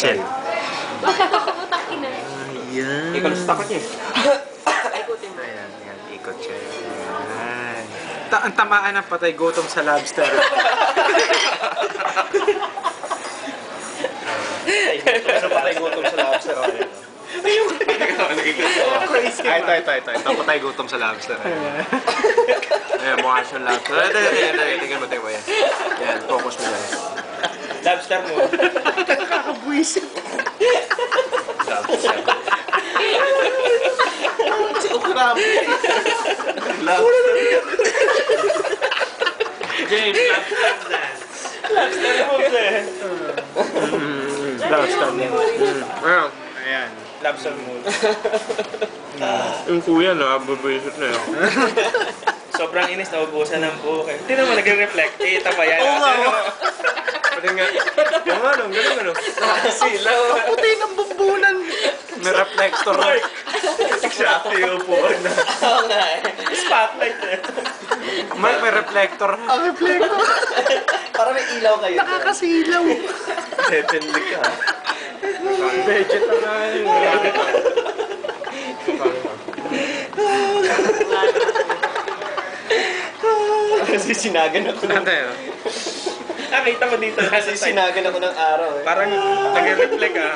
Shell. Utak ina. Ayan. Ikaw na sa tapat niya. Ikutin mo. Ayan, ayan. Ikot siya. Ayan. Ang tamaan ng patay gutom sa lobster. Ano patay gutom sa lobster? Ito. Patay gutom sa lobster. Ayan, mukha siyang lobster. Tingnan mo. Yan, focus mo lang. Lobster mo. Nakakabwisit. Lobster. Lobster. James, lobster dance. Lobster mo, sir. Lobster mo. Ayan. Lobster mo. Yung kuya, no? Ababwisit na yun. Sobrang inis, naubusan ng buhok. Tingnan mo, nag-reflect. Kita pa yan. Oo nga. Pwede nga. Oo nga, no? Ganun, ano? Silaw. Ang puti ng bumbunan. May reflector. Exactly yung upuan na. Oo nga eh. Spotlight eh. May reflector. Ang reflector. Para may ilaw kayo. Nakakasilaw. Heavenly ka. Vegetarian. Sisinagan ako ng... Nakita mo dito. Sisinagan ako ng araw eh. Parang nag-reflect ah.